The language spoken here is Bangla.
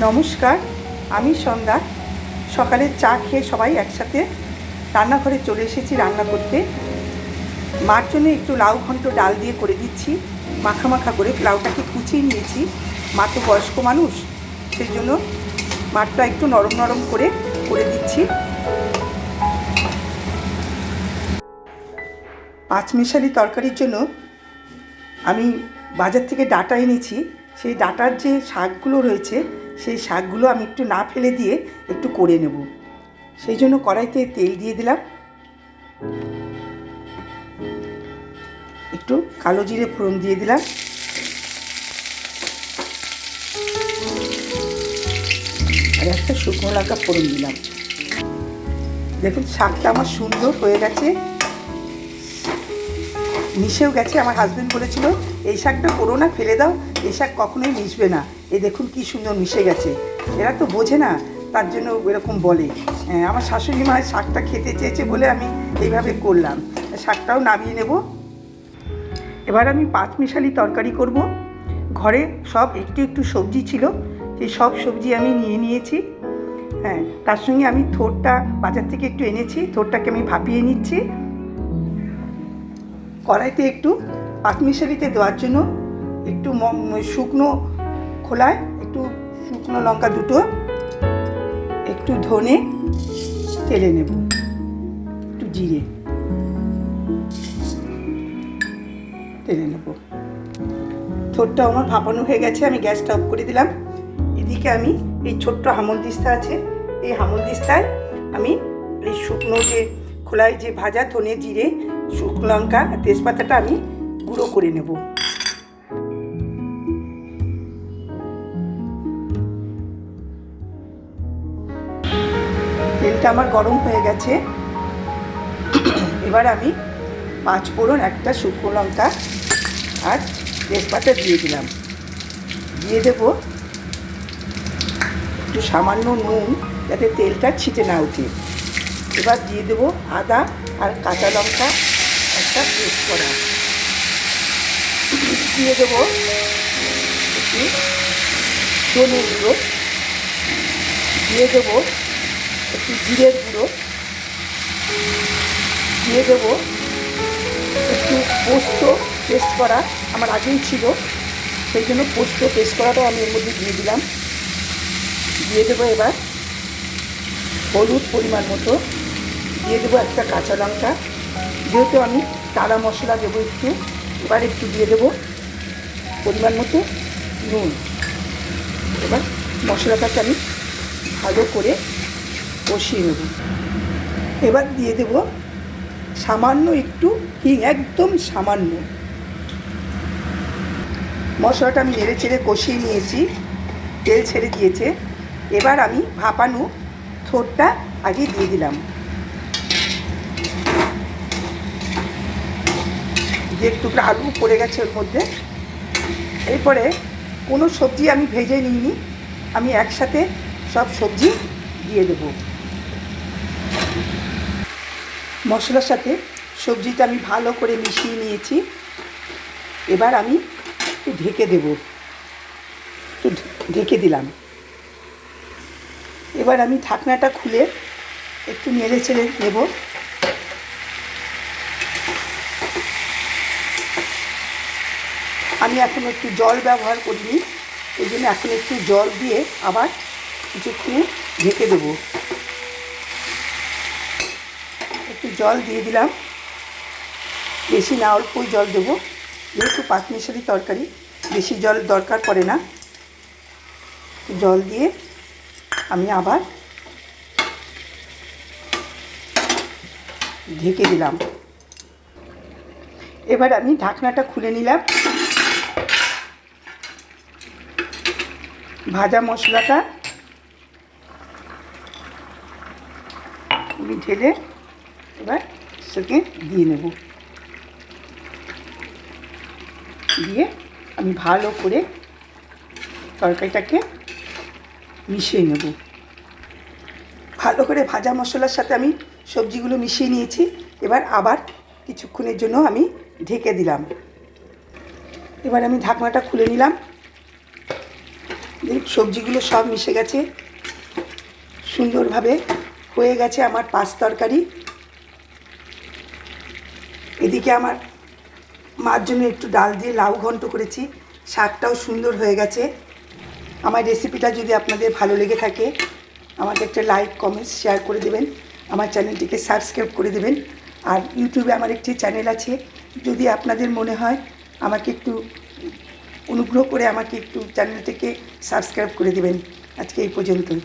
নমস্কার, আমি সন্ধ্যা। সকালে চা খেয়ে সবাই একসাথে রান্নাঘরে চলে এসেছি রান্না করতে। মার জন্য একটু লাউ ঘন্ট ডাল দিয়ে করে দিচ্ছি, মাখা মাখা করে। লাউটাকে কুচিয়ে নিয়েছি, মা তো বয়স্ক মানুষ, সেই জন্য মারটা একটু নরম নরম করে করে দিচ্ছি। পাঁচমিশালি তরকারির জন্য আমি বাজার থেকে ডাঁটা এনেছি। সেই ডাঁটার যে শাকগুলো রয়েছে, সেই শাকগুলো আমি একটু না ফেলে দিয়ে একটু করে নেব। সেই জন্য কড়াইতে তেল দিয়ে দিলাম, একটু কালো জিরে ফোড়ন দিয়ে দিলাম, আর একটা শুকনো লঙ্কা ফোড়ন দিলাম। দেখুন শাকটা আমার সুন্দর হয়ে গেছে, মিশেও গেছে। আমার হাজব্যান্ড বলেছিল এই শাকটা করো না, ফেলে দাও, এই শাক কখনোই মিশবে না। এই দেখুন কি সুন্দর মিশে গেছে। এরা তো বোঝে না, তার জন্য এরকম বলে। আমার শাশুড়ি মা শাকটা খেতে চেয়েছে বলে আমি এইভাবে করলাম। শাকটাও নামিয়ে নেব। এবার আমি পাঁচমিশালি তরকারি করব। ঘরে সব একটু একটু সবজি ছিল, সেই সব সবজি আমি নিয়ে নিয়েছি। তার সঙ্গে আমি থোড়টা বাজার থেকে একটু এনেছি, থোড়টাকে আমি ভাপিয়ে নিচ্ছি। কড়াইতে একটু পাঁচমিশালিতে দেওয়ার জন্য একটু শুকনো খোলায় একটু শুকনো লঙ্কা দুটো, একটু ধনে তেলে নেব, একটু জিরে তেলে নেব। থোড়টা আমার ভাপানো হয়ে গেছে, আমি গ্যাসটা অফ করে দিলাম। এদিকে আমি এই ছোট্ট হামলদিস্তা আছে, এই হামলদিস্তায় আমি এই শুকনো যে খোলায় যে ভাজা ধনে জিরে শুকনো লঙ্কা তেজপাতাটা আমি গুঁড়ো করে নেব। তেলটা আমার গরম হয়ে গেছে। এবার আমি পাঁচ ফোড়ন, একটা শুকনো লঙ্কা আর তেজপাতা দিয়ে দিলাম। দিয়ে দেব একটু সামান্য নুন, যাতে তেলটা ছিটে না ওঠে। এবার দিয়ে দেবো আদা আর কাঁচা লঙ্কা একটা পেস্ট করা। দিয়ে দেবো একটু ধনে গুঁড়ো, দিয়ে দেবো একটু জিরের গুঁড়ো, দিয়ে দেবো একটু পোস্ত পেস্ট করা, আমার আগেই ছিল, সেই জন্য পোস্ত পেস্ট করাটাও আমি এর মধ্যে দিয়ে দিলাম। দিয়ে দেবো এবার হলুদ পরিমাণ মতো, দিয়ে দেবো একটা কাঁচা লঙ্কা। যেহেতু আমি টালা মশলা দেবো একটু, এবার একটু দিয়ে দেবো পরিমাণ মতো নুন। এবার মশলাটাকে আমি ভালো করে কষিয়ে নেব। এবার দিয়ে দেবো সামান্য একটু হিং, একদম সামান্য। মশলাটা আমি নেড়ে চেড়ে কষিয়ে নিয়েছি, তেল ছেড়ে দিয়েছে। এবার আমি ভাপানো থোড়টা আগে দিয়ে দিলাম, যে একটু আলু পড়ে গেছে ওর মধ্যে। এরপরে কোনো সবজি আমি ভেজে নিইনি, আমি একসাথে সব সবজি দিয়ে দেব। মশলার সাথে সবজিটা আমি ভালো করে মিশিয়ে নিয়েছি। এবার আমি একটু ঢেকে দেব, একটু ঢেকে দিলাম। এবার আমি ঢাকনাটা খুলে একটু নেড়ে চেড়ে নেব। আমি এখন একটু জল ব্যবহার করিনি, এই জন্য এখন একটু জল দিয়ে আবার কিছুক্ষণ ঢেকে দেবো। একটু জল দিয়ে দিলাম, বেশি না অল্পই জল দেবো, যেহেতু পাঁচমিশালি তরকারি বেশি জল দরকার পড়ে না। জল দিয়ে আমি আবার ঢেকে দিলাম। এবার আমি ঢাকনাটা খুলে নিলাম। ভাজা মশলাটা আমি ঢেলে এবার সেকে দিয়ে নেব। দিয়ে আমি ভালো করে তরকারিটাকে মিশিয়ে নেব। ভালো করে ভাজা মশলার সাথে আমি সবজিগুলো মিশিয়ে নিয়েছি। এবার আবার কিছুক্ষণের জন্য আমি ঢেকে দিলাম। এবার আমি ঢাকনাটা খুলে নিলাম। সবজিগুলো সব মিশে গেছে, সুন্দরভাবে হয়ে গেছে আমার পাঁচ তরকারি। এদিকে আমার মার জন্য একটু ডাল দিয়ে লাউ ঘন্ট করেছি, শাকটাও সুন্দর হয়ে গেছে। আমার রেসিপিটা যদি আপনাদের ভালো লেগে থাকে আমাকে একটা লাইক কমেন্টস শেয়ার করে দেবেন, আমার চ্যানেলটিকে সাবস্ক্রাইব করে দেবেন। আর ইউটিউবে আমার একটি চ্যানেল আছে, যদি আপনাদের মনে হয় আমাকে একটু অনুগ্রহ করে আমাকে একটু চ্যানেলটিকে সাবস্ক্রাইব করে দেবেন। আজকে এই পর্যন্তই।